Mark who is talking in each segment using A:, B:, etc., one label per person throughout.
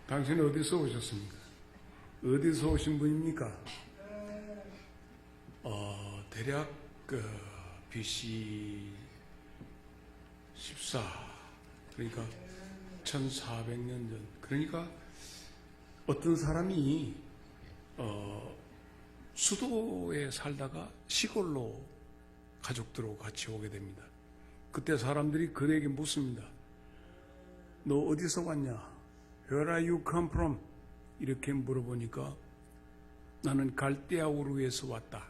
A: 당신은 어디서 오셨습니까? 어디서 오신 분입니까? 대략 BC 14, 그러니까 1400년 전. 그러니까 어떤 사람이 수도에 살다가 시골로 가족들하고 같이 오게 됩니다. 그때 사람들이 그에게 묻습니다. 너 어디서 왔냐? Where are you come from? 이렇게 물어보니까 나는 갈대아 우르에서 왔다.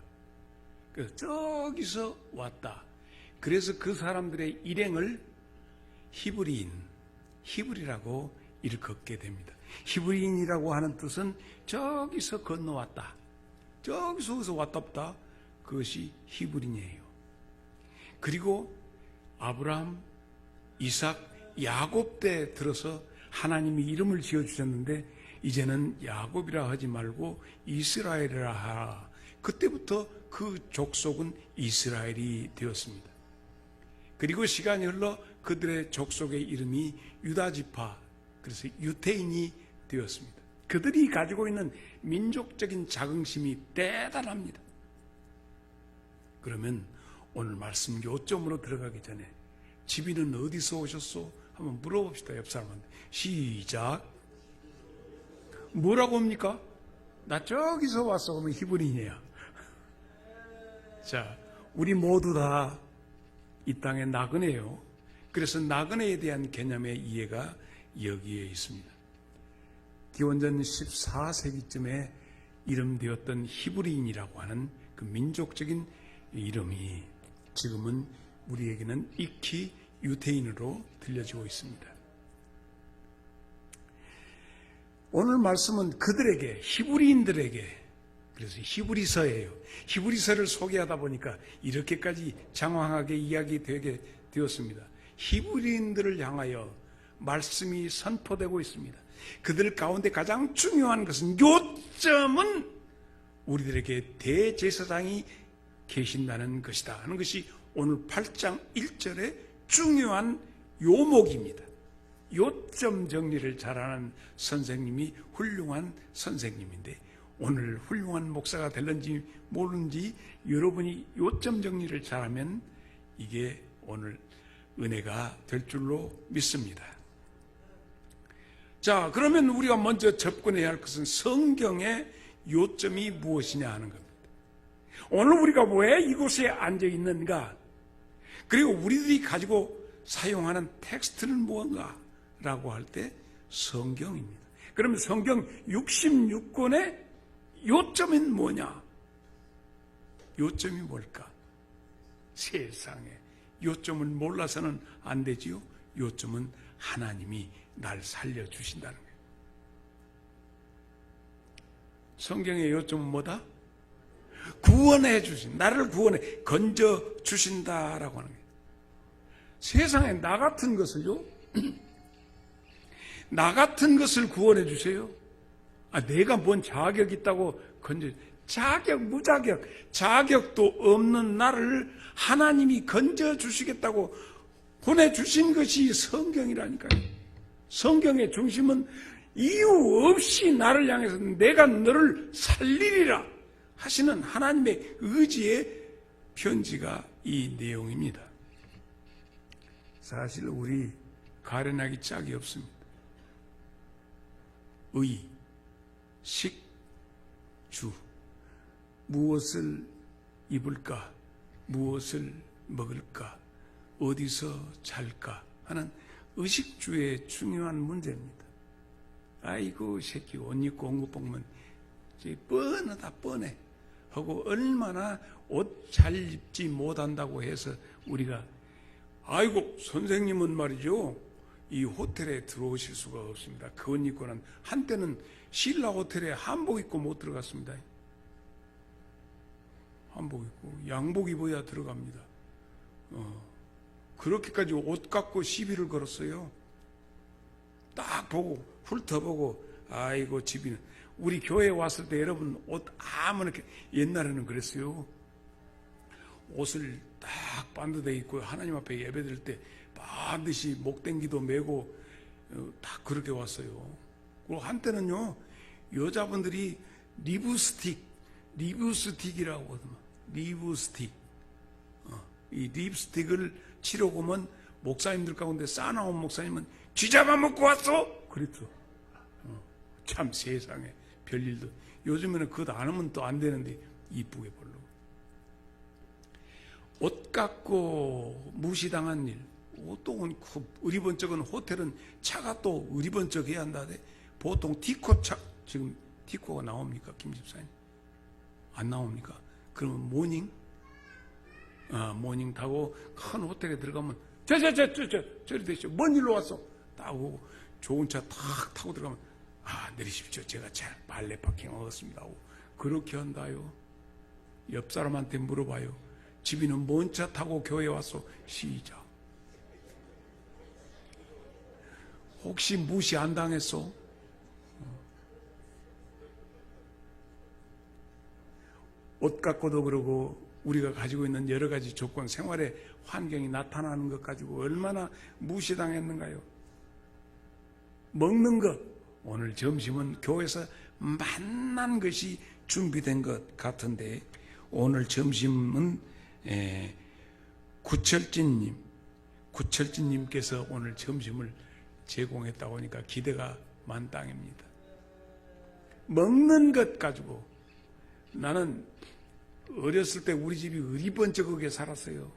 A: 그래서 저기서 왔다. 그래서 그 사람들의 일행을 히브리라고 일컫게 됩니다. 히브리인이라고 하는 뜻은 저기서 건너왔다. 저기서 왔답다. 그것이 히브리인이에요. 그리고 아브라함, 이삭, 야곱 때 들어서 하나님이 이름을 지어주셨는데 이제는 야곱이라 하지 말고 이스라엘이라 하라. 그때부터 그 족속은 이스라엘이 되었습니다. 그리고 시간이 흘러 그들의 족속의 이름이 유다지파, 그래서 유태인이 되었습니다. 그들이 가지고 있는 민족적인 자긍심이 대단합니다. 그러면 오늘 말씀 요점으로 들어가기 전에 집이는 어디서 오셨소? 한번 물어봅시다. 옆 사람한테. 시작. 뭐라고 합니까? 나 저기서 왔어. 그러면 히브리인이야. 자, 우리 모두 다 이 땅의 나그네요. 그래서 나그네에 대한 개념의 이해가 여기에 있습니다. 기원전 14세기쯤에 이름되었던 히브리인이라고 하는 그 민족적인 이름이 지금은 우리에게는 익히 유태인으로 들려지고 있습니다. 오늘 말씀은 그들에게, 히브리인들에게, 그래서 히브리서예요. 히브리서를 소개하다 보니까 이렇게까지 장황하게 이야기되게 되었습니다. 히브리인들을 향하여 말씀이 선포되고 있습니다. 그들 가운데 가장 중요한 것은, 요점은 우리들에게 대제사장이 계신다는 것이다 하는 것이 오늘 8장 1절의 중요한 요목입니다. 요점 정리를 잘하는 선생님이 훌륭한 선생님인데, 오늘 훌륭한 목사가 될는지 모르는지 여러분이 요점 정리를 잘하면 이게 오늘 은혜가 될 줄로 믿습니다. 자, 그러면 우리가 먼저 접근해야 할 것은 성경의 요점이 무엇이냐 하는 겁니다. 오늘 우리가 왜 이곳에 앉아 있는가? 그리고 우리들이 가지고 사용하는 텍스트는 무언가? 라고 할 때 성경입니다. 그러면 성경 66권의 요점은 뭐냐? 요점이 뭘까? 세상에 요점을 몰라서는 안 되지요. 요점은 하나님이 날 살려주신다는 거예요. 성경의 요점은 뭐다? 구원해 주신, 나를 구원해, 건져 주신다라고 하는 거예요. 세상에 나 같은 것을요, 나 같은 것을 구원해 주세요. 내가 뭔 자격이 있다고 건져, 자격, 무자격, 자격도 없는 나를 하나님이 건져 주시겠다고 보내주신 것이 성경이라니까요. 성경의 중심은 이유 없이 나를 향해서 내가 너를 살리리라 하시는 하나님의 의지의 편지가 이 내용입니다. 사실 우리 가련하기 짝이 없습니다. 의, 식, 주, 무엇을 입을까, 무엇을 먹을까, 어디서 잘까 하는 의식주의 중요한 문제입니다. 아이고 새끼 옷 입고 온 거 보면 뻔하다 뻔해 하고, 얼마나 옷 잘 입지 못한다고 해서 우리가 아이고 선생님은 말이죠, 이 호텔에 들어오실 수가 없습니다. 그 옷 입고는 한때는 신라 호텔에 한복 입고 못 들어갔습니다. 한복 입고 양복 입어야 들어갑니다. 그렇게까지 옷 갖고 시비를 걸었어요. 딱 보고 훑어보고, 아이고 집이는, 우리 교회에 왔을 때 여러분 옷 아무나 옛날에는 그랬어요. 옷을 딱 반듯하게 입고 하나님 앞에 예배드릴 때 반드시 목댕기도 메고 다 그렇게 왔어요. 그리고 한때는요, 여자분들이 리브스틱이라고 하더만. 리브스틱. 이 립스틱을 치려고 오면 목사님들 가운데 싸나온 목사님은 쥐잡아 먹고 왔어? 그랬죠. 참 세상에 별일도. 요즘에는 그것 안 하면 또 안 되는데 이쁘게 보려고. 옷 갖고 무시당한 일. 또 의리번쩍은 호텔은 차가 또 의리번쩍해야 한다대. 보통 티코차, 지금 티코가 나옵니까, 김 집사님? 안 나옵니까? 그러면 모닝 타고 큰 호텔에 들어가면 저리 되시오. 먼 일로 왔어. 딱 오고 좋은 차 탁 타고 들어가면 내리십시오. 제가 잘 발레 파킹 얻었습니다 하고 그렇게 한다요. 옆 사람한테 물어봐요. 집이는 뭔 차 타고 교회 왔어? 시작. 혹시 무시 안 당했어? 옷 갖고도 그러고 우리가 가지고 있는 여러 가지 조건, 생활의 환경이 나타나는 것 가지고 얼마나 무시당했는가요? 먹는 것, 오늘 점심은 교회에서 만난 것이 준비된 것 같은데 오늘 점심은 구철진님께서 오늘 점심을 제공했다고 하니까 기대가 만땅입니다. 먹는 것 가지고 나는 어렸을 때 우리 집이 의리번쩍하게 살았어요.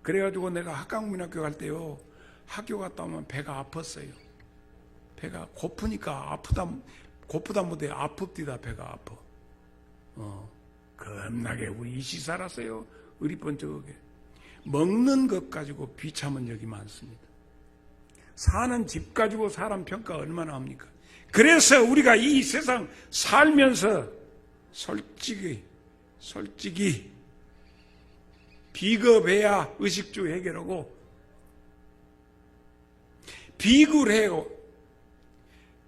A: 그래가지고 내가 학강국민학교 갈 때요, 학교 갔다 오면 배가 아팠어요. 배가 고프니까 고프다 못해 아픕디다. 배가 아파. 겁나게 우리 이씨 살았어요. 의리번쩍하게. 먹는 것 가지고 비참한 적이 많습니다. 사는 집 가지고 사람 평가 얼마나 합니까? 그래서 우리가 이 세상 살면서 솔직히 비겁해야 의식주 해결하고 비굴해요.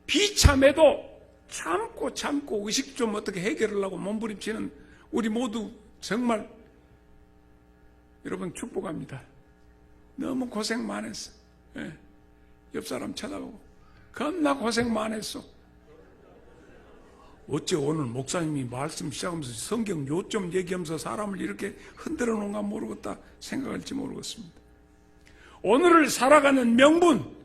A: 비참해도 참고 의식 좀 어떻게 해결하려고 몸부림치는 우리 모두 정말 여러분 축복합니다. 너무 고생 많았어. 옆 사람 쳐다보고 겁나 고생 많았어. 어째 오늘 목사님이 말씀 시작하면서 성경 요점 얘기하면서 사람을 이렇게 흔들어 놓은가 모르겠다 생각할지 모르겠습니다. 오늘을 살아가는 명분,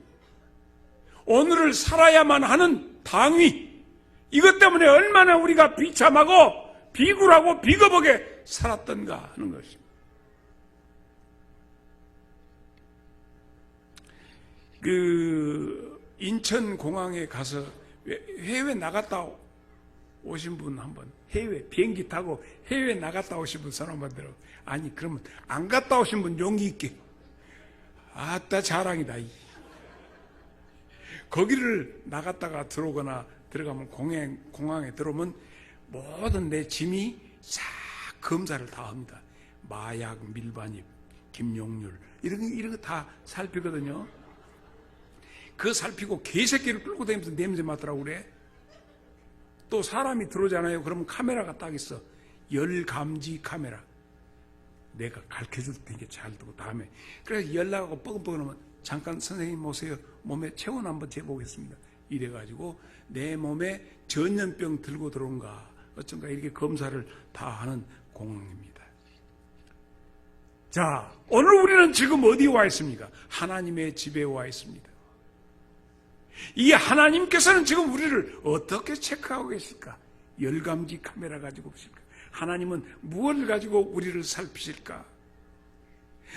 A: 오늘을 살아야만 하는 당위, 이것 때문에 얼마나 우리가 비참하고 비굴하고 비겁하게 살았던가 하는 것입니다. 인천공항에 가서 해외 나갔다 오신 분 한번, 비행기 타고 해외 나갔다 오신 분 손 한번 들어. 아니, 그러면 안 갔다 오신 분 용기 있게. 아따, 자랑이다. 거기를 나갔다가 들어오거나 들어가면 공항에 들어오면 모든 내 짐이 싹 검사를 다 합니다. 마약, 밀반입, 김용률, 이런 거 다 살피거든요. 그거 살피고 개새끼를 끌고 다니면서 냄새 맡더라고 그래. 또 사람이 들어오잖아요. 그러면 카메라가 딱 있어. 열감지 카메라. 내가 가르쳐줄 테니까 잘 두고 다음에. 그래서 연락하고 뻐근뻐근하면 잠깐 선생님 오세요. 몸에 체온 한번 재보겠습니다. 이래가지고 내 몸에 전염병 들고 들어온가 어쩐가 이렇게 검사를 다 하는 공항입니다. 자, 오늘 우리는 지금 어디 와 있습니까? 하나님의 집에 와 있습니다. 이 하나님께서는 지금 우리를 어떻게 체크하고 계실까? 열감지 카메라 가지고 보실까? 하나님은 무엇을 가지고 우리를 살피실까?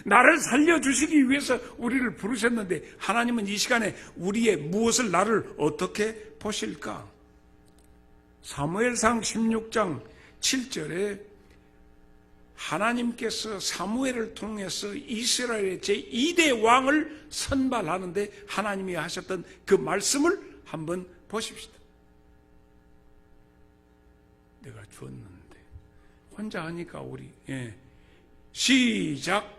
A: 나를 살려주시기 위해서 우리를 부르셨는데 하나님은 이 시간에 우리의 무엇을 나를 어떻게 보실까? 사무엘상 16장 7절에 하나님께서 사무엘을 통해서 이스라엘의 제2대 왕을 선발하는데 하나님이 하셨던 그 말씀을 한번 보십시다. 내가 줬는데 혼자 하니까 우리 시작.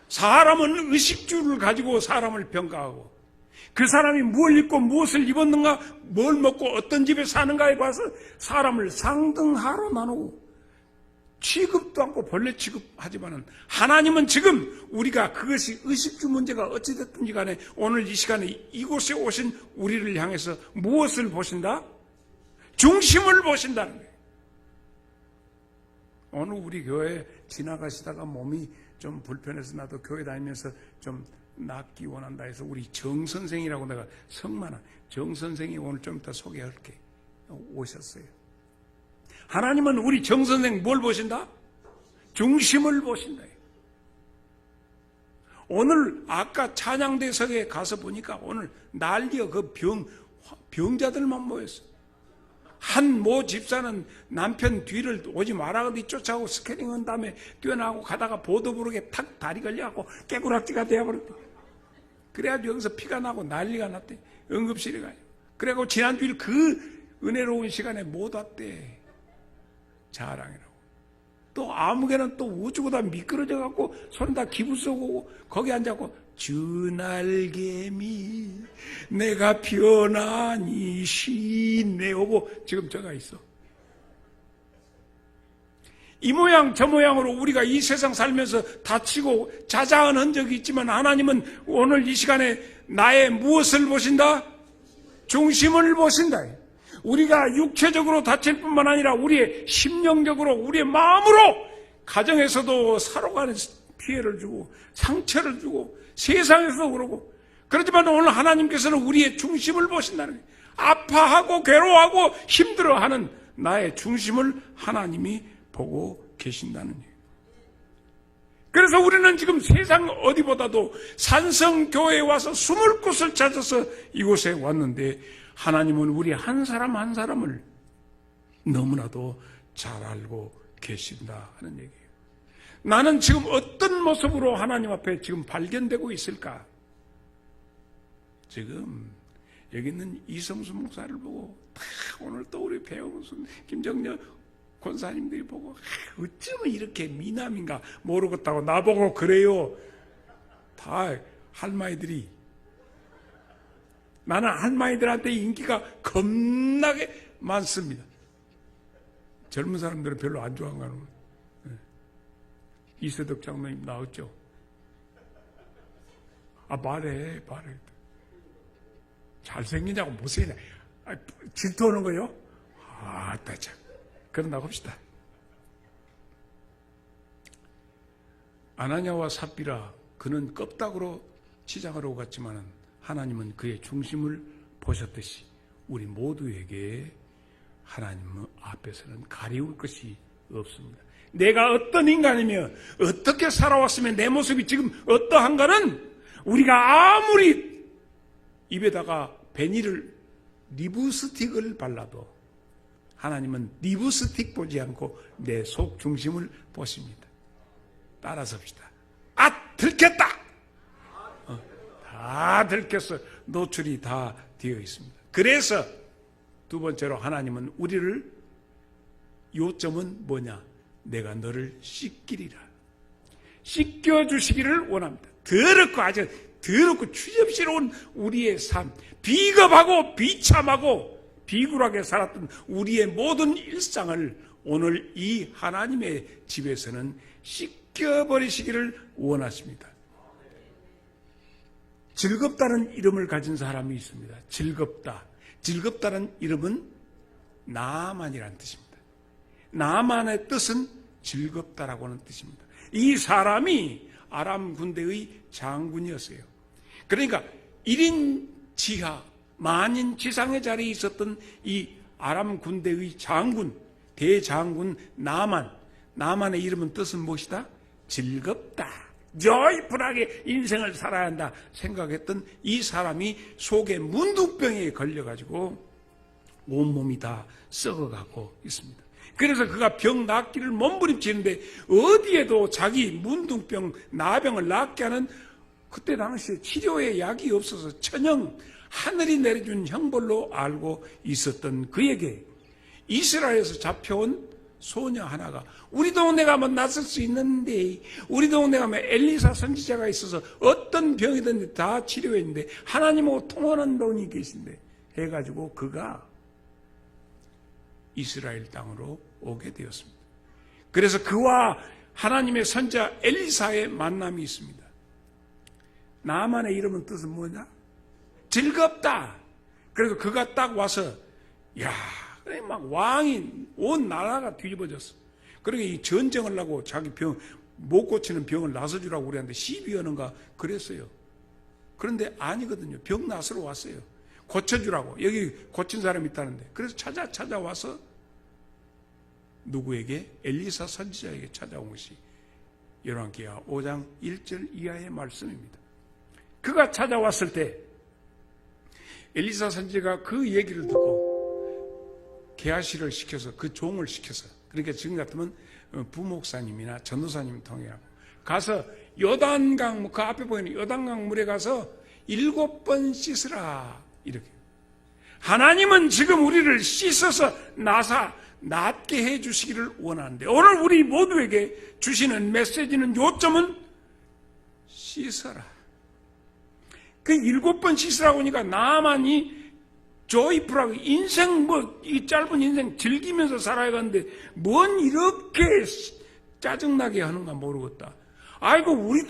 A: 사람은 의식주를 가지고 사람을 평가하고 그 사람이 뭘 입고 무엇을 입었는가, 뭘 먹고 어떤 집에 사는가에 봐서 사람을 상등하로 나누고 취급도 않고 벌레 취급하지만은, 하나님은 지금 우리가 그것이 의식주 문제가 어찌됐든지 간에 오늘 이 시간에 이곳에 오신 우리를 향해서 무엇을 보신다? 중심을 보신다는 거예요. 오늘 우리 교회 지나가시다가 몸이 좀 불편해서 나도 교회 다니면서 좀 낫기 원한다 해서 우리 정 선생이라고, 내가 성만한 정 선생이 오늘 좀 이따 소개할게, 오셨어요. 하나님은 우리 정 선생 뭘 보신다? 중심을 보신다. 오늘 아까 찬양대석에 가서 보니까 오늘 난리가, 그 병자들만 모였어. 한 모 집사는 남편 뒤를 오지 말아가지고 쫓아오고 스캐닝한 다음에 뛰어나가고 가다가 보도 부르게 탁 다리 걸려갖고 깨구락지가 되어버렸대. 그래가지고 여기서 피가 나고 난리가 났대. 응급실에 가요. 그래갖고 지난주일 그 은혜로운 시간에 못 왔대. 자랑이라고. 또 아무개는 또 우주보다 미끄러져갖고 손 다 기부 쏘고 거기 앉아갖고 주날개미 내가 편안히 쉬네 오고 지금 저가 있어. 이 모양 저 모양으로 우리가 이 세상 살면서 다치고 자자한 흔적이 있지만, 하나님은 오늘 이 시간에 나의 무엇을 보신다? 중심을 보신다. 우리가 육체적으로 다칠 뿐만 아니라 우리의 심령적으로, 우리의 마음으로, 가정에서도 서로 간에 피해를 주고 상처를 주고 세상에서도 그러고, 그렇지만 오늘 하나님께서는 우리의 중심을 보신다는 거예요. 아파하고 괴로워하고 힘들어하는 나의 중심을 하나님이 보고 계신다는 얘기예요. 그래서 우리는 지금 세상 어디보다도 산성교회에 와서 숨을 곳을 찾아서 이곳에 왔는데, 하나님은 우리 한 사람 한 사람을 너무나도 잘 알고 계신다 하는 얘기예요. 나는 지금 어떤 모습으로 하나님 앞에 지금 발견되고 있을까? 지금 여기 있는 이성수 목사를 보고, 오늘 또 우리 배우순 김정녀 권사님들이 보고, 어쩌면 이렇게 미남인가 모르겠다고 나보고 그래요. 다 할머니들이. 나는 할머니들한테 인기가 겁나게 많습니다. 젊은 사람들은 별로 안 좋아하는 거는. 이세덕 장로님 나왔죠? 말해. 잘생기냐고 못생기냐. 질투하는 거요? 참. 그런다고 합시다. 아나니아와 삽비라, 그는 껍닥으로 치장하러 갔지만 하나님은 그의 중심을 보셨듯이 우리 모두에게 하나님 앞에서는 가리울 것이 없습니다. 내가 어떤 인간이며 어떻게 살아왔으면 내 모습이 지금 어떠한가는 우리가 아무리 입에다가 베니를 립스틱을 발라도 하나님은 립스틱 보지 않고 내 속 중심을 보십니다. 따라서 합시다. 들켰다! 다 들켰어. 노출이 다 되어 있습니다. 그래서 두 번째로 하나님은 우리를, 요점은 뭐냐? 내가 너를 씻기리라. 씻겨주시기를 원합니다. 더럽고 아주 더럽고 추접스러운 우리의 삶, 비겁하고 비참하고 비굴하게 살았던 우리의 모든 일상을 오늘 이 하나님의 집에서는 씻겨버리시기를 원하십니다. 즐겁다는 이름을 가진 사람이 있습니다. 즐겁다는 이름은 나만이라는 뜻입니다. 나만의 뜻은 즐겁다라고 하는 뜻입니다. 이 사람이 아람 군대의 장군이었어요. 그러니까 1인 지하, 만인 지상의 자리에 있었던 이 아람 군대의 장군, 대장군 나만의 이름은 뜻은 무엇이다? 즐겁다. 조이풀하게 인생을 살아야 한다 생각했던 이 사람이 속에 문둥병에 걸려가지고 온몸이 다 썩어가고 있습니다. 그래서 그가 병 낫기를 몸부림치는데 어디에도 자기 문둥병, 나병을 낫게 하는, 그때 당시에 치료의 약이 없어서 천형, 하늘이 내려준 형벌로 알고 있었던 그에게 이스라엘에서 잡혀온 소녀 하나가 우리 동네 가면 낫을 수 있는데, 우리 동네 가면 엘리사 선지자가 있어서 어떤 병이든 다 치료했는데 하나님하고 통하는 분이 계신데 해가지고 그가 이스라엘 땅으로 오게 되었습니다. 그래서 그와 하나님의 선지자 엘리사의 만남이 있습니다. 나만의 이름은 뜻은 뭐냐? 즐겁다. 그래서 그가 딱 와서 야, 막 왕이 온 나라가 뒤집어졌어. 그러니까 이 전쟁을 하고 자기 못 고치는 병을 나서주라고 우리한테 시비하는가 그랬어요. 그런데 아니거든요. 병 나서러 왔어요. 고쳐주라고. 여기 고친 사람이 있다는데. 그래서 찾아와서 누구에게? 엘리사 선지자에게 찾아온 것이 열왕기하 5장 1절 이하의 말씀입니다. 그가 찾아왔을 때 엘리사 선지자가 그 얘기를 듣고 게하시를 시켜서 그 종을 시켜서, 그러니까 지금 같으면 부목사님이나 전도사님 통해하고 가서 요단강, 그 앞에 보이는 요단강 물에 가서 7번 씻으라. 이렇게. 하나님은 지금 우리를 씻어서 낫게 해 주시기를 원하는데, 오늘 우리 모두에게 주시는 메시지는 요점은 씻어라. 그 7번 씻으라고 하니까 나만이 조이풀하고 인생 이 짧은 인생 즐기면서 살아야 하는데 뭔 이렇게 짜증나게 하는가 모르겠다. 아이고 우리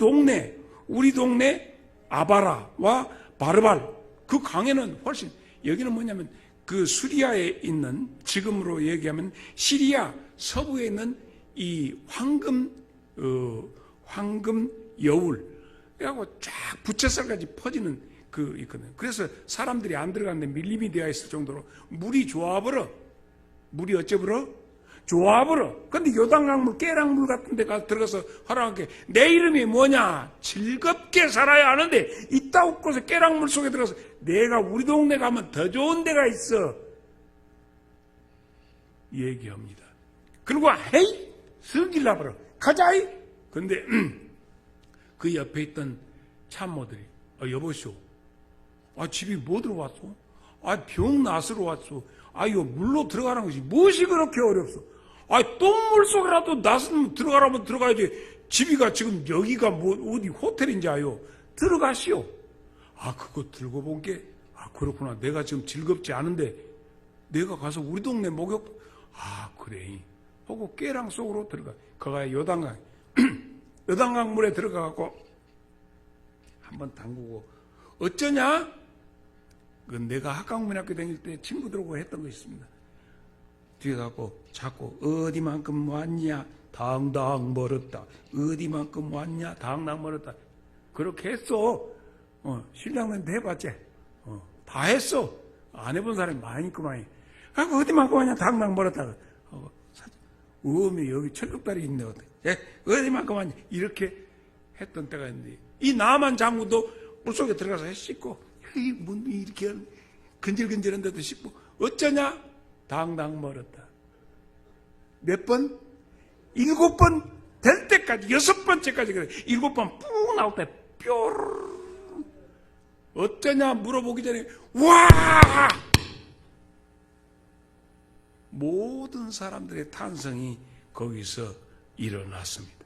A: 동네 아바라와 바르발 그 강에는 훨씬, 여기는 뭐냐면 그 수리아에 있는, 지금으로 얘기하면 시리아 서부에 있는 이 황금 여울 그래갖고 쫙 부채살까지 퍼지는 그 있거든요. 그래서 사람들이 안 들어가는데 밀림이 되어 있을 정도로 물이 좋아버려. 물이 어째버려? 좋아버려. 근데 요단강물, 깨랑물 같은 데 가서 들어가서 허락하게, 내 이름이 뭐냐? 즐겁게 살아야 하는데 이따 웃고서 깨랑물 속에 들어가서 내가 우리 동네 가면 더 좋은 데가 있어 얘기합니다. 그리고 헤이 슬길나버려 가자이. 근데 그 옆에 있던 참모들이 여보시오, 집이 뭐 들어왔어? 병 나스러 왔어. 이거 물로 들어가는 것이 무엇이 그렇게 어렵소? 똥물 속이라도 나스면 들어가라면 들어가야지. 집이가 지금 여기가 뭐 어디 호텔인지 아요? 들어가시오. 그거 들고 본 게, 그렇구나. 내가 지금 즐겁지 않은데 내가 가서 우리 동네 목욕, 그래 하고 깨랑 속으로 들어가. 거기가 요단강 요단강 물에 들어가갖고 한번 담그고, 어쩌냐? 그건 내가 학강문학교 다닐 때 친구들하고 했던 거 있습니다. 뒤에 가고 자꾸 어디만큼 왔냐? 당당 멀었다. 어디만큼 왔냐? 당당 멀었다. 그렇게 했어. 신랑한테 해봤지? 다 했어. 안 해본 사람이 많이 있구만. 어디만큼 왔냐? 당당 멀었다. 여기 철쭉다리 있네. 어디만큼 왔냐? 이렇게 했던 때가 있는데, 이 나만 장군도 물속에 들어가서 씻고, 문이 이렇게 근질근질한 데도 씻고, 어쩌냐? 당당 멀었다. 몇 번? 7번 될 때까지, 6번째까지 그래. 7번 푹 나올 때 뾰르르. 어쩌냐 물어보기 전에 와! 모든 사람들의 탄성이 거기서 일어났습니다.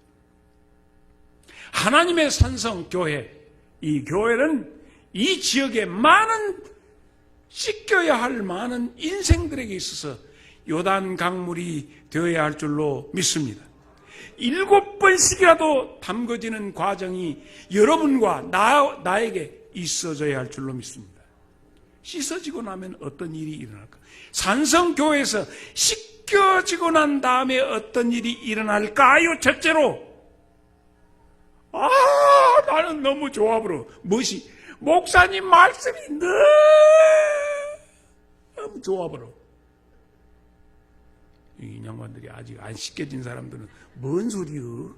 A: 하나님의 산성교회, 이 교회는 이 지역에 많은 씻겨야 할 많은 인생들에게 있어서 요단 강물이 되어야 할 줄로 믿습니다. 7번씩이라도 담궈지는 과정이 여러분과 나에게 있어져야 할 줄로 믿습니다. 씻어지고 나면 어떤 일이 일어날까? 산성교회에서 씻겨지고 난 다음에 어떤 일이 일어날까요? 첫째로, 나는 너무 좋아버려. 무엇이? 목사님 말씀이 너무 좋아버려. 이 양반들이 아직 안 씻겨진 사람들은 뭔 소리여?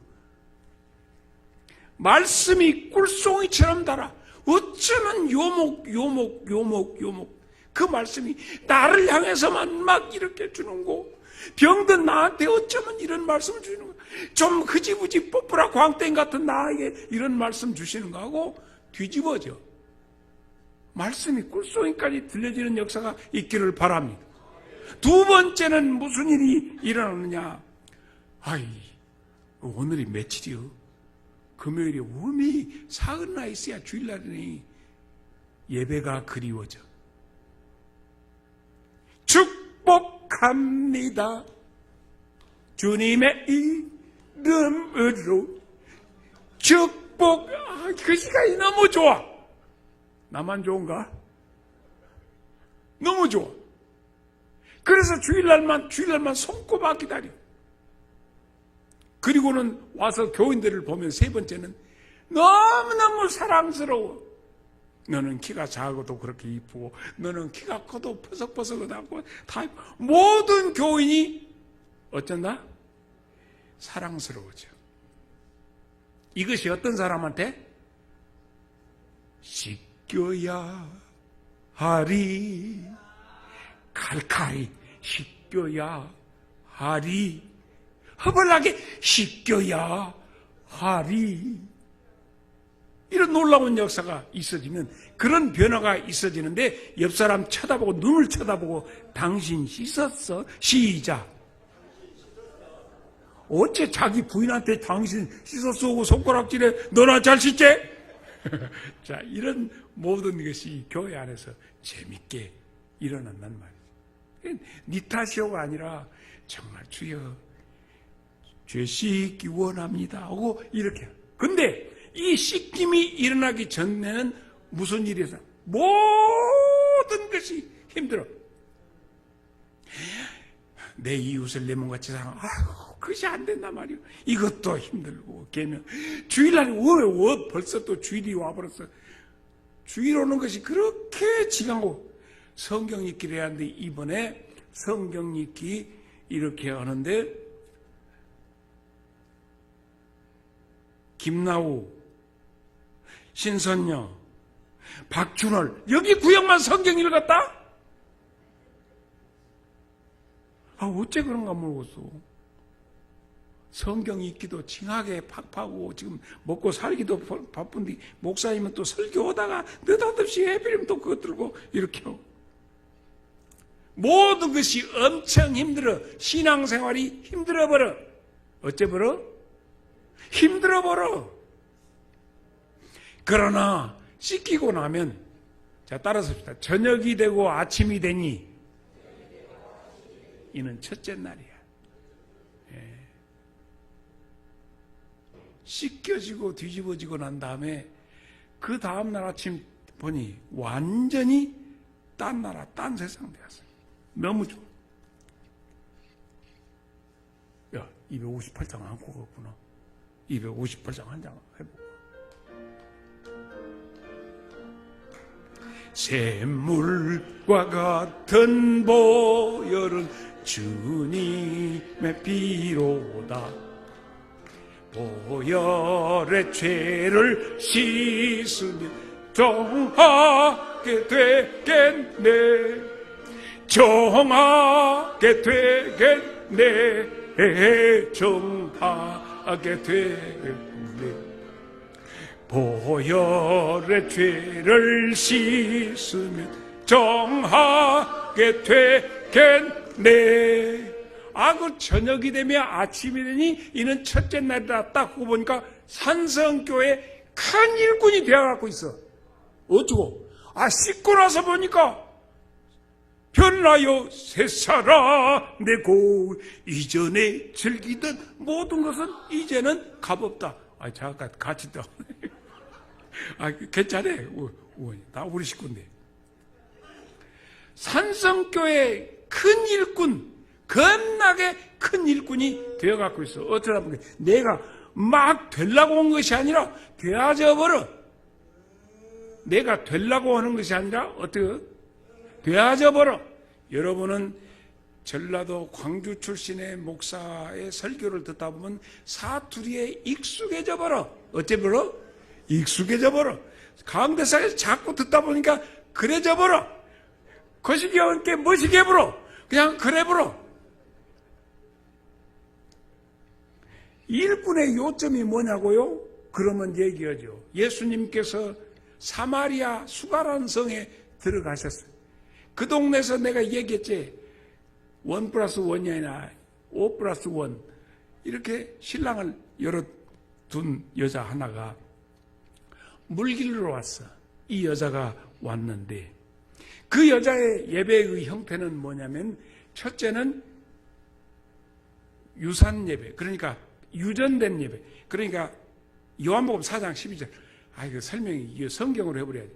A: 말씀이 꿀송이처럼 달아. 어쩌면 요목 그 말씀이 나를 향해서만 막 이렇게 주는 거. 병든 나한테 어쩌면 이런 말씀을 주시는 거. 좀 흐지부지 뽀뽀라 광땡 같은 나에게 이런 말씀 주시는 거하고 뒤집어져. 말씀이 꿀송이까지 들려지는 역사가 있기를 바랍니다. 두 번째는 무슨 일이 일어나느냐? 아이, 오늘이 며칠이요? 금요일에 웜이 사흘나 있어야 주일날이니 예배가 그리워져. 축복합니다. 주님의 이름으로 축복. 그 시간이 너무 좋아. 나만 좋은가? 너무 좋아. 그래서 주일날만 손꼽아 기다려. 그리고는 와서 교인들을 보면 세 번째는 너무너무 사랑스러워. 너는 키가 작아도 그렇게 이쁘고, 너는 키가 커도 퍼석퍼석하고, 다 모든 교인이 어쩐다? 사랑스러워져. 이것이 어떤 사람한테? 씻겨야 하리. 칼칼이 씻겨야 하리. 허벌나게 씻겨야 하리. 이런 놀라운 역사가 있어지면, 그런 변화가 있어지는데, 옆 사람 쳐다보고, 눈을 쳐다보고, 당신 씻었어? 시작. 어째 자기 부인한테 당신 씻었어 하고 손가락질해? 너나 잘 씻지? 자, 이런 모든 것이 교회 안에서 재밌게 일어난단 말이에요. 니 탓이오가 아니라 정말 주여 죄 씻기 원합니다 하고 이렇게. 근데 이 씻김이 일어나기 전에는 무슨 일이 있어? 모든 것이 힘들어. 내 이웃을 내 몸같이 사랑. 그것이 안 된단 말이에요. 이것도 힘들고 걔는 주일날이 왜 벌써 또 주일이 와버렸어. 주일 오는 것이 그렇게 지나고 성경 읽기를 해야 하는데, 이번에 성경 읽기 이렇게 하는데 김나우, 신선녀, 박준월, 여기 구역만 성경 읽었다? 어째 그런가 모르겠어. 성경 읽기도 징하게 팍파고 지금 먹고 살기도 바쁜데, 목사님은 또 설교하다가 느닷없이 해필이면 또 그것 들고 이렇게 하고. 모든 것이 엄청 힘들어. 신앙생활이 힘들어버려. 어째버려? 힘들어버려. 그러나 씻기고 나면, 자 따라서 합시다. 저녁이 되고 아침이 되니 이는 첫째 날이야. 씻겨지고 뒤집어지고 난 다음에 그 다음날 아침 보니 완전히 딴 나라, 딴 세상 되었어요. 너무 좋아. 야, 258장 안고 갔구나. 258장 한 장 해보고. 샘물과 같은 보혈은 주님의 피로다. 보혈의 죄를 씻으면 정하게 되겠네. 정하게 되겠네. 정하게 되겠네. 보혈의 죄를 씻으면 정하게 되겠네. 그 저녁이 되면 아침이 되니 이는 첫째 날이다. 딱 보고 보니까 산성교회 큰 일꾼이 되어갖고 있어. 어쩌고? 씻고 나서 보니까 변하여 새살아 내고 이전에 즐기던 모든 것은 이제는 값없다. 잠깐 같이 또. 괜찮아. 다 우리 식구인데. 산성교회 큰 일꾼, 겁나게 큰 일꾼이 되어갖고 있어. 어쩌다 보니까 내가 막 되려고 온 것이 아니라 되어져버려. 내가 되려고 하는 것이 아니라 어떻게 되어져버려. 여러분은 전라도 광주 출신의 목사의 설교를 듣다 보면 사투리에 익숙해져 버려. 어째 버려? 익숙해져 버려. 강대상에서 자꾸 듣다 보니까 그래져 버려. 거시기 함께 멋이게 버려. 그냥 그래 버려. 일꾼의 요점이 뭐냐고요? 그러면 얘기하죠. 예수님께서 사마리아 수가라는 성에 들어가셨어요. 그 동네에서 내가 얘기했지. 1+1이 아니라 5+1 이렇게 신랑을 열어둔 여자 하나가 물길로 왔어. 이 여자가 왔는데 그 여자의 예배의 형태는 뭐냐면 첫째는 유산 예배, 그러니까 유전된 예배. 그러니까 요한복음 4장 12절. 이거 설명이 이거 성경으로 해버려야지.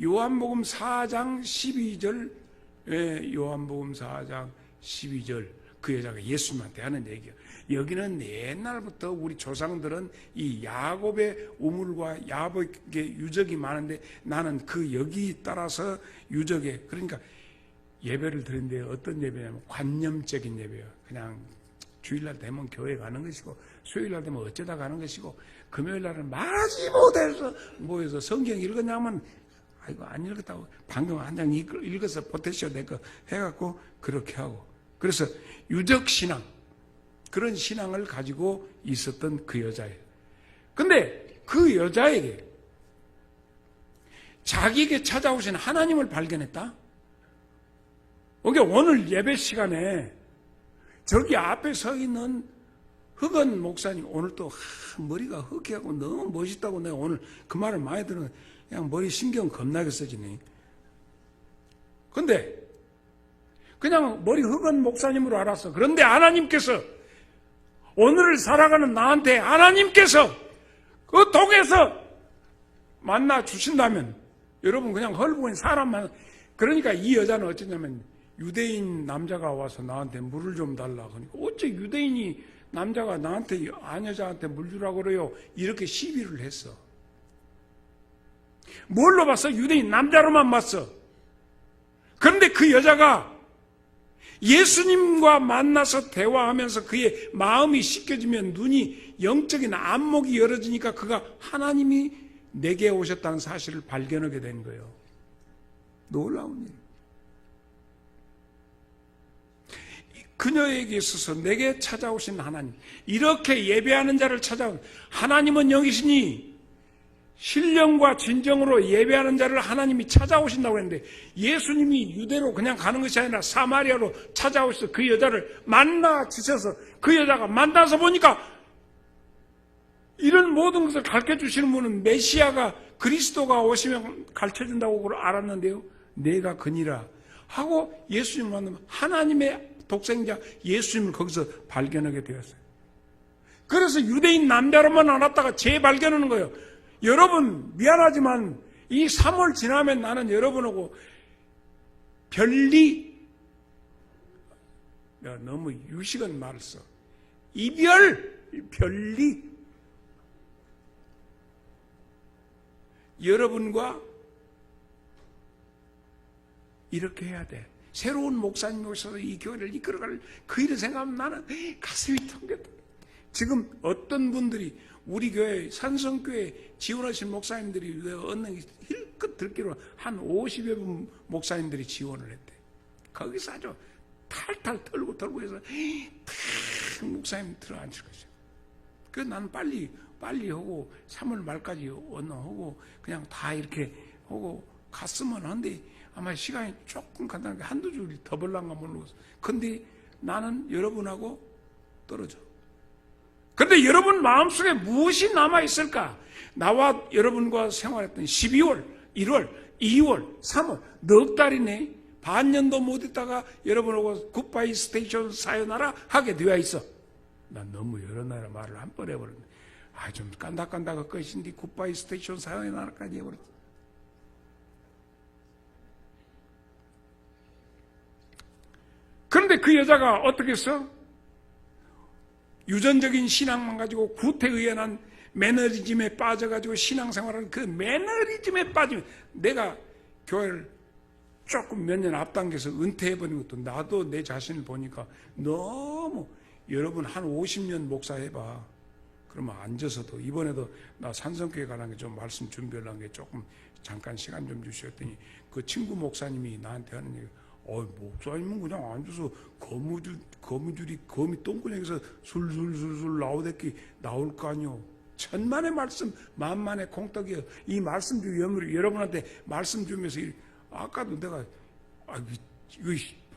A: 요한복음 4장 12절, 요한복음 4장 12절. 그 여자가 예수님한테 하는 얘기야. 여기는 옛날부터 우리 조상들은 이 야곱의 우물과 야곱의 유적이 많은데 나는 그 여기 따라서 유적에, 그러니까 예배를 드리는데 어떤 예배냐면 관념적인 예배예요. 그냥 주일날 되면 교회 가는 것이고 수요일날 되면 어쩌다 가는 것이고 금요일날은 말하지 못해서 모여서 성경 읽었냐면 아이고 안 읽었다고 방금 한 장 읽어서 보태셔 내거 해갖고 그렇게 하고, 그래서 유적신앙, 그런 신앙을 가지고 있었던 그 여자예요. 근데 그 여자에게 자기에게 찾아오신 하나님을 발견했다. 그러니까 오늘 예배 시간에 저기 앞에 서 있는 흑은 목사님, 오늘 또 머리가 흑해하고 너무 멋있다고 내가 오늘 그 말을 많이 들은, 그냥 머리 신경 겁나게 써지네. 근데 그냥 머리 흑은 목사님으로 알았어. 그런데 하나님께서 오늘을 살아가는 나한테 하나님께서 그 동에서 만나 주신다면 여러분 그냥 헐보인 사람만, 그러니까 이 여자는 어쩌냐면 유대인 남자가 와서 나한테 물을 좀 달라. 그러니까 어째 유대인이 남자가 나한테 아녀자한테 물 주라고 그래요. 이렇게 시비를 했어. 뭘로 봤어? 유대인 남자로만 봤어. 그런데 그 여자가 예수님과 만나서 대화하면서 그의 마음이 씻겨지면 눈이, 영적인 안목이 열어지니까 그가 하나님이 내게 오셨다는 사실을 발견하게 된 거예요. 놀라운 일. 그녀에게 있어서 내게 찾아오신 하나님, 이렇게 예배하는 자를 찾아온 하나님은 영이시니 신령과 진정으로 예배하는 자를 하나님이 찾아오신다고 했는데 예수님이 유대로 그냥 가는 것이 아니라 사마리아로 찾아오셔서 그 여자를 만나 주셔서 그 여자가 만나서 보니까 이런 모든 것을 가르쳐 주시는 분은 메시아가 그리스도가 오시면 가르쳐 준다고 알았는데요, 내가 그니라 하고 예수님을 만나면 하나님의 독생자 예수님을 거기서 발견하게 되었어요. 그래서 유대인 남자로만 알았다가 재발견하는 거예요. 여러분 미안하지만 이 3월 지나면 나는 여러분하고 별리, 내가 너무 유식한 말을 써, 이별, 별리, 여러분과 이렇게 해야 돼. 새로운 목사님이 오셔서 이 교회를 이끌어갈 그 일을 생각하면 나는 가슴이 텅겼다. 지금 어떤 분들이 우리 교회 산성교회 지원하신 목사님들이 얻는 힐끗 듣기로 한 50여 분 목사님들이 지원을 했대. 거기서 아주 탈탈 털고 해서 탁 목사님 들어앉을 것이야. 그래서 나는 빨리 하고 3월 말까지 하고 그냥 다 이렇게 하고 갔으면 한데 아마 시간이 조금 간단한 게 한두 줄이 더 벌란가 모르겠어. 근데 나는 여러분하고 떨어져. 그런데 여러분 마음속에 무엇이 남아있을까? 나와 여러분과 생활했던 12월, 1월, 2월, 3월 넉 달이네. 반년도 못 있다가 여러분하고 굿바이 스테이션 사요나라 하게 되어 있어. 난 너무 여러 나라 말을 한 번 해버렸네. 좀 깐닥깐닥할 것인데 굿바이 스테이션 사요나라까지 해버렸어. 그런데 그 여자가 어떻게 했어? 유전적인 신앙만 가지고 구태의연한 매너리즘에 빠져가지고 신앙생활하는 그 매너리즘에 빠지면, 내가 교회를 조금 몇 년 앞당겨서 은퇴해버린 것도 나도 내 자신을 보니까 너무, 여러분 한 50년 목사해봐. 그러면 앉아서도, 이번에도 나 산성교회 가는 게 좀 말씀 준비하려는 게 조금 잠깐 시간 좀 주셨더니 그 친구 목사님이 나한테 하는 얘기, 목사님은 그냥 앉아서 거미줄이 똥구녕에서 술술술술 나오댔기 나올 거 아니오. 천만의 말씀 만만의 콩떡이요. 이 말씀 여러분한테 말씀 주면서 아까도 내가 이거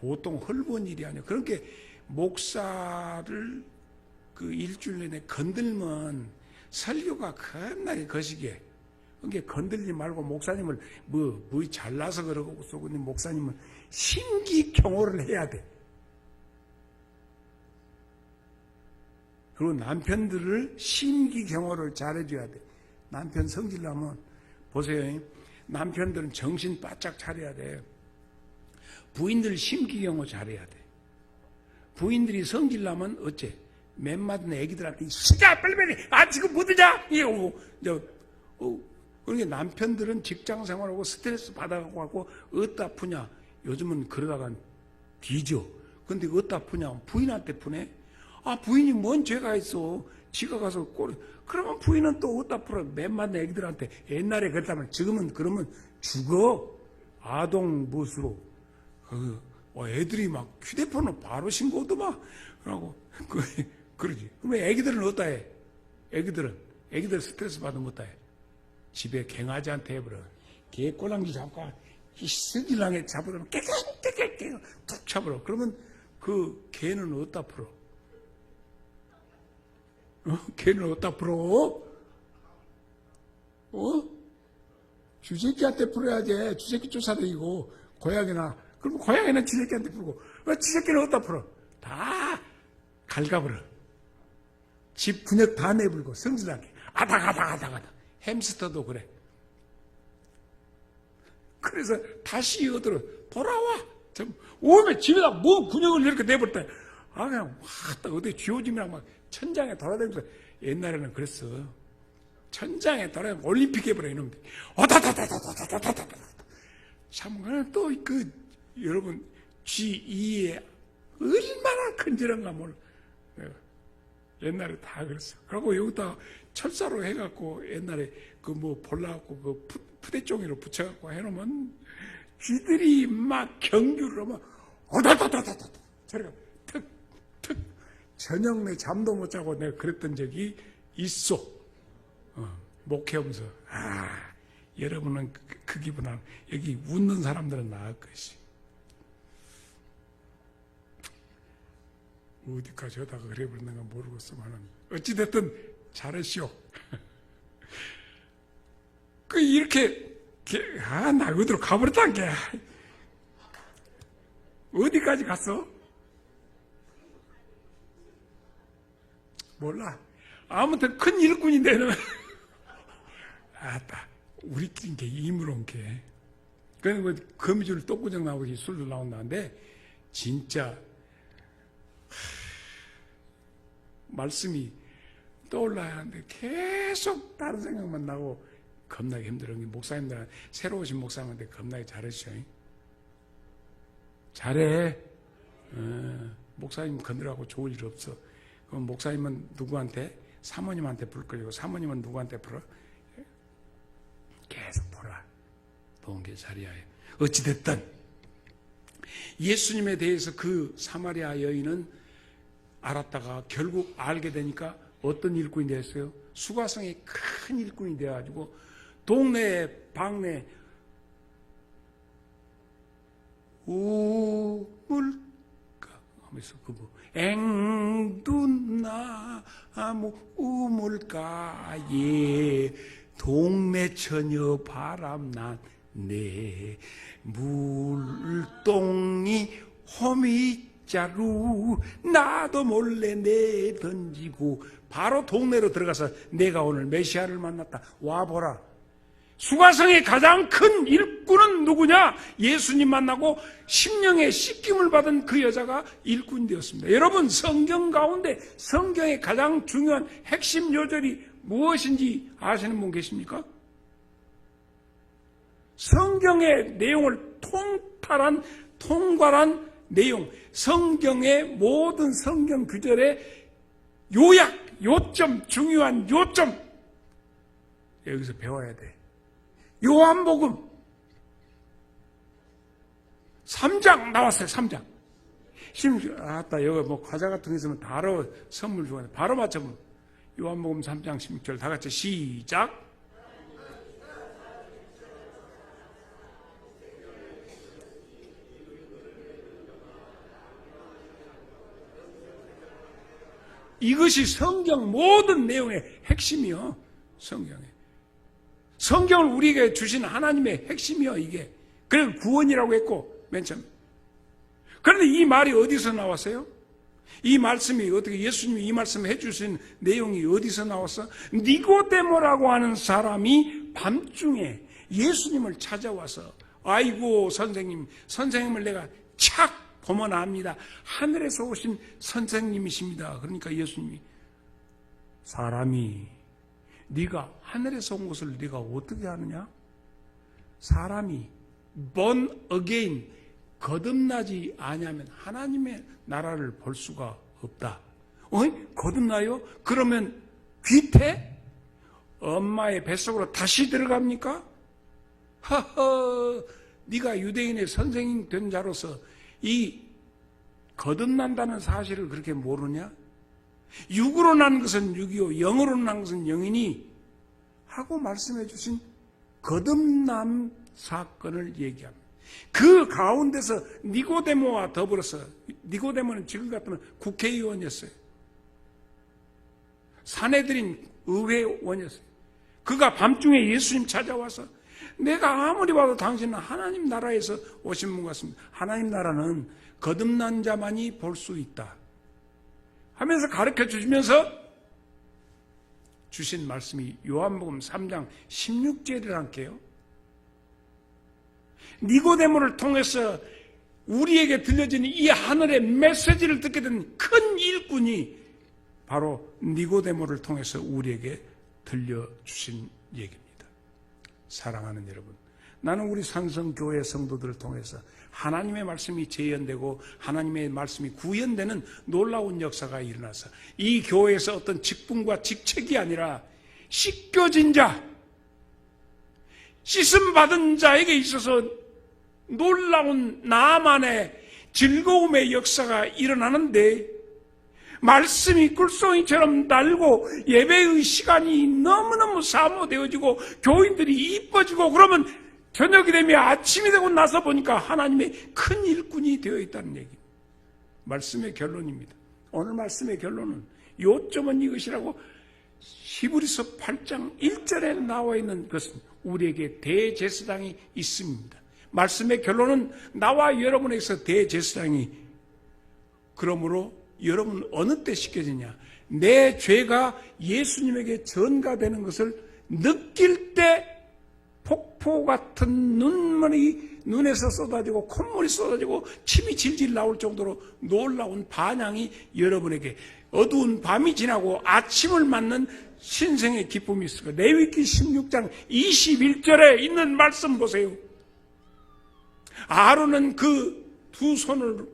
A: 보통 헐본 일이 아니에요. 그렇게 목사를 그 일주일 내내 건들면 설교가 겁나게 거시게. 그러니까 건들지 말고 목사님을 뭐 잘나서 그러고 쏘고는 목사님은 신기경호를 해야 돼. 그리고 남편들을 신기경호를 잘해줘야 돼. 남편 성질나면 보세요. 남편들은 정신 바짝 차려야 돼. 부인들 신기경호 잘해야 돼. 부인들이 성질나면 어째? 맨 맞은 애기들한테 시자 빨리빨리 지금 뭐 드냐? 그러니까 남편들은 직장 생활하고 스트레스 받아가고 하고 어디다 푸냐? 요즘은 그러다가 뒤져. 근데 어디다 푸냐? 부인한테 푸네? 부인이 뭔 죄가 있어? 지가 가서 그러면 부인은 또 어디다 풀어? 맨 맞은 애기들한테. 옛날에 그랬다면 지금은 그러면 죽어. 아동 무수로. 애들이 막 휴대폰을 바로 신고하더만. 그러고 그러지. 그러면 애기들은 어디다 해? 애기들 스트레스 받으면 어디다 해? 집에 갱아지한테 해버려. 개 꼬랑지 잡고 슬기랑에 잡으면 깨끗 툭 차버려. 그러면 그 개는 어디다 풀어? 개는 어디다 풀어? 쥐새끼한테 풀어야지. 쥐새끼 쫓아다니고 고양이나. 그럼 고양이는 쥐새끼한테 풀고 쥐새끼는 어디다 풀어? 다 갈가버려. 집 분역 다 내불고 성질나게 아닥 햄스터도 그래. 그래서 다시 어디로 돌아와. 오면 집에다 뭐 분역을 이렇게 내버렸다. 그냥 확 어디 쥐오짐이랑 막 천장에 돌아다니면서. 옛날에는 그랬어. 천장에 돌아다니면 올림픽 해버려 이놈들. 다다다다다다다다다. 참 또 여러분 G2에 얼마나 큰지란가 몰라. 옛날에 다 그랬어. 그리고 여기다 철사로 해갖고 옛날에 볼라갖고 푸대종이로 붙여갖고 해놓으면 쥐들이 막 경주를 하면 다다다다다 저리가 툭툭 저녁 내 잠도 못 자고 내가 그랬던 적이 있어. 목회하면서 여러분은 그 기분 안. 여기 웃는 사람들은 나을 것이. 어디까지 하다가 그래 버렸는가 모르겠지만은 어찌됐든 잘하시오. 이렇게 나 어디로 가버렸단 게. 어디까지 갔어? 몰라. 아무튼 큰 일꾼인데 는 우리끼리 게 임을 온 게. 그래서 거미줄 똥구정 나오고 술도 나온다는데 진짜 말씀이 떠올라야 하는데 계속 다른 생각만 나고 겁나게 힘들어. 목사님들 새로 오신 목사님한테 겁나게 잘하시죠. 잘해. 목사님 건드려고 좋을 일 없어. 그럼 목사님은 누구한테? 사모님한테 불 끌리고 사모님은 누구한테 불어? 계속 불어. 동계 자리하에. 어찌됐든 예수님에 대해서 그 사마리아 여인은 알았다가 결국 알게 되니까 어떤 일꾼이 됐어요? 수가성의 큰 일꾼이 돼가지고 동네 방네 우물가 하면서 앵두나무 우물가에 동네 처녀 바람난 내 물동이 호미자루 나도 몰래 내 던지고 바로 동네로 들어가서 내가 오늘 메시아를 만났다. 와보라. 수가성의 가장 큰 일꾼은 누구냐? 예수님 만나고 심령의 씻김을 받은 그 여자가 일꾼이 되었습니다. 여러분, 성경 가운데 성경의 가장 중요한 핵심 요절이 무엇인지 아시는 분 계십니까? 성경의 내용을 통괄한 내용, 성경의 모든 성경 구절의 요약, 요점, 중요한 요점 여기서 배워야 돼. 요한복음 3장 나왔어요. 3장. 여기 과자 같은 거 있으면 바로 선물 주거든. 바로 맞춰보면 요한복음 3장 16절 다 같이 시작. 이것이 성경 모든 내용의 핵심이요. 성경을 우리에게 주신 하나님의 핵심이요. 이게. 그래서 구원이라고 했고 맨 처음. 그런데 이 말이 어디서 나왔어요? 이 말씀이 어떻게 예수님이 이 말씀을 해주신 내용이 어디서 나왔어? 니고데모라고 하는 사람이 밤중에 예수님을 찾아와서 아이고 선생님을 내가 착 보면 압니다. 하늘에서 오신 선생님이십니다. 그러니까 예수님이 사람이 네가 하늘에서 온 것을 네가 어떻게 아느냐? 사람이 born again 거듭나지 아니하면 하나님의 나라를 볼 수가 없다. 거듭나요? 그러면 귀태? 엄마의 뱃속으로 다시 들어갑니까? 허허, 네가 유대인의 선생님 된 자로서 이 거듭난다는 사실을 그렇게 모르냐? 육으로 난 것은 육이요 영으로 난 것은 영이니 하고 말씀해 주신 거듭남 사건을 얘기합니다. 그 가운데서 니고데모와 더불어서, 니고데모는 지금 같으면 국회의원이었어요. 사내들인 의회의원이었어요. 그가 밤중에 예수님 찾아와서 내가 아무리 봐도 당신은 하나님 나라에서 오신 분 같습니다. 하나님 나라는 거듭난 자만이 볼 수 있다 하면서 가르쳐 주시면서 주신 말씀이 요한복음 3장 16절이랄게요. 니고데모를 통해서 우리에게 들려지는 이 하늘의 메시지를 듣게 된 큰 일꾼이 바로 니고데모를 통해서 우리에게 들려주신 얘기입니다. 사랑하는 여러분, 나는 우리 산성교회 성도들을 통해서 하나님의 말씀이 재현되고 하나님의 말씀이 구현되는 놀라운 역사가 일어나서 이 교회에서 어떤 직분과 직책이 아니라 씻겨진 자, 씻음받은 자에게 있어서 놀라운 나만의 즐거움의 역사가 일어나는데 말씀이 꿀송이처럼 날고 예배의 시간이 너무너무 사모되어지고 교인들이 이뻐지고 그러면 저녁이 되면 아침이 되고 나서 보니까 하나님의 큰 일꾼이 되어 있다는 얘기. 말씀의 결론입니다. 오늘 말씀의 결론은 요점은 이것이라고 히브리서 8장 1절에 나와 있는 것은 우리에게 대제사장이 있습니다. 말씀의 결론은 나와 여러분에게서 대제사장이, 그러므로 여러분 어느 때 씻겨지냐? 내 죄가 예수님에게 전가되는 것을 느낄 때 폭포 같은 눈물이 눈에서 쏟아지고 콧물이 쏟아지고 침이 질질 나올 정도로 놀라운 반향이 여러분에게, 어두운 밤이 지나고 아침을 맞는 신생의 기쁨이 있을 거예요. 레위기 16장 21절에 있는 말씀 보세요. 아론은 그 두 손으로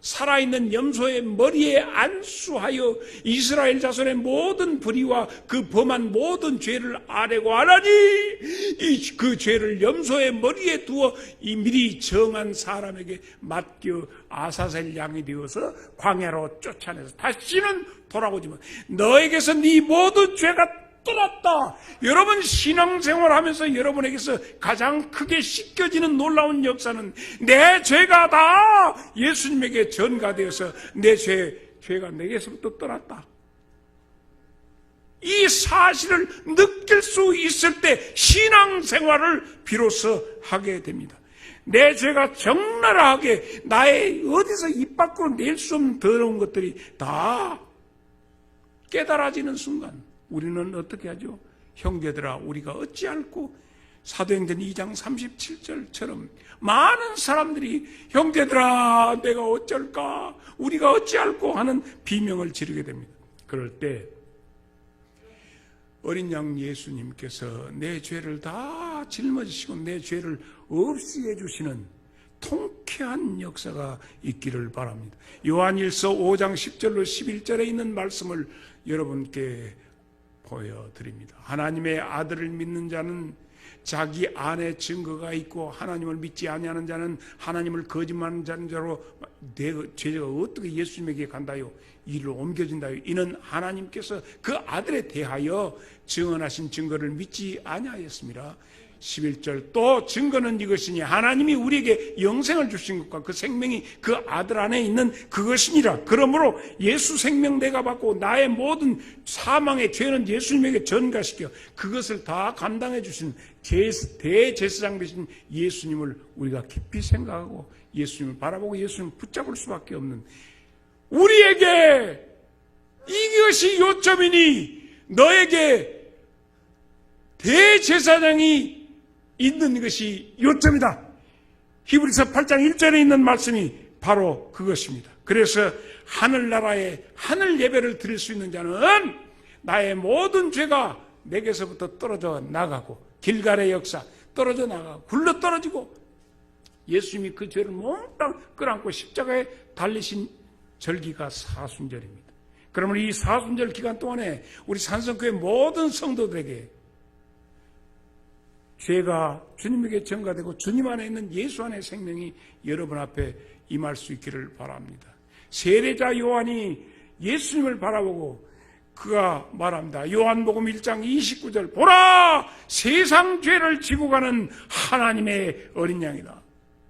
A: 살아있는 염소의 머리에 안수하여 이스라엘 자손의 모든 불의와 그 범한 모든 죄를 아뢰고 하나니 그 죄를 염소의 머리에 두어 이 미리 정한 사람에게 맡겨 아사셀 양이 되어서 광야로 쫓아내서 다시는 돌아오지만 너에게서 네 모든 죄가 떠났다. 여러분 신앙생활하면서 여러분에게서 가장 크게 씻겨지는 놀라운 역사는 내 죄가 다 예수님에게 전가되어서 내 죄가 내게서부터 떠났다. 이 사실을 느낄 수 있을 때 신앙생활을 비로소 하게 됩니다. 내 죄가 적나라하게 나의 어디서 입 밖으로 낼 수 없는 더러운 것들이 다 깨달아지는 순간 우리는 어떻게 하죠? 형제들아 우리가 어찌할꼬? 사도행전 2장 37절처럼 많은 사람들이 형제들아 내가 어쩔까? 우리가 어찌할꼬? 하는 비명을 지르게 됩니다. 그럴 때 어린 양 예수님께서 내 죄를 다 짊어지시고 내 죄를 없이 해주시는 통쾌한 역사가 있기를 바랍니다. 요한일서 5장 10절로 11절에 있는 말씀을 여러분께 보여드립니다. 하나님의 아들을 믿는 자는 자기 안에 증거가 있고 하나님을 믿지 아니하는 자는 하나님을 거짓말하는 자로 내 죄가 어떻게 예수님에게 간다요? 이를 옮겨진다요? 이는 하나님께서 그 아들에 대하여 증언하신 증거를 믿지 아니하였습니다. 11절 또 증거는 이것이니 하나님이 우리에게 영생을 주신 것과 그 생명이 그 아들 안에 있는 그것이니라. 그러므로 예수 생명 내가 받고 나의 모든 사망의 죄는 예수님에게 전가시켜 그것을 다 감당해 주신 대제사장 되신 예수님을 우리가 깊이 생각하고 예수님을 바라보고 예수님을 붙잡을 수밖에 없는, 우리에게 이것이 요점이니 너에게 대제사장이 있는 것이 요점이다. 히브리서 8장 1절에 있는 말씀이 바로 그것입니다. 그래서 하늘나라에 하늘 예배를 드릴 수 있는 자는 나의 모든 죄가 내게서부터 떨어져 나가고, 길갈의 역사 떨어져 나가고 굴러 떨어지고, 예수님이 그 죄를 몽땅 끌어안고 십자가에 달리신 절기가 사순절입니다. 그러면 이 사순절 기간 동안에 우리 산성교회 모든 성도들에게 죄가 주님에게 전가되고 주님 안에 있는 예수 안의 생명이 여러분 앞에 임할 수 있기를 바랍니다. 세례자 요한이 예수님을 바라보고 그가 말합니다. 요한복음 1장 29절 보라 세상 죄를 지고 가는 하나님의 어린 양이다.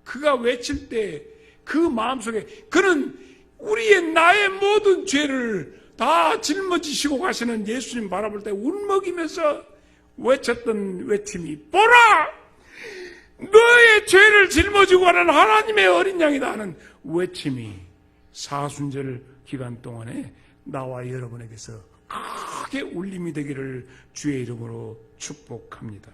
A: 그가 외칠 때 그 마음속에 그는 우리의 나의 모든 죄를 다 짊어지시고 가시는 예수님 바라볼 때 울먹이면서 외쳤던 외침이 보라! 너의 죄를 짊어지고 가는 하나님의 어린 양이다 하는 외침이 사순절 기간 동안에 나와 여러분에게서 크게 울림이 되기를 주의 이름으로 축복합니다.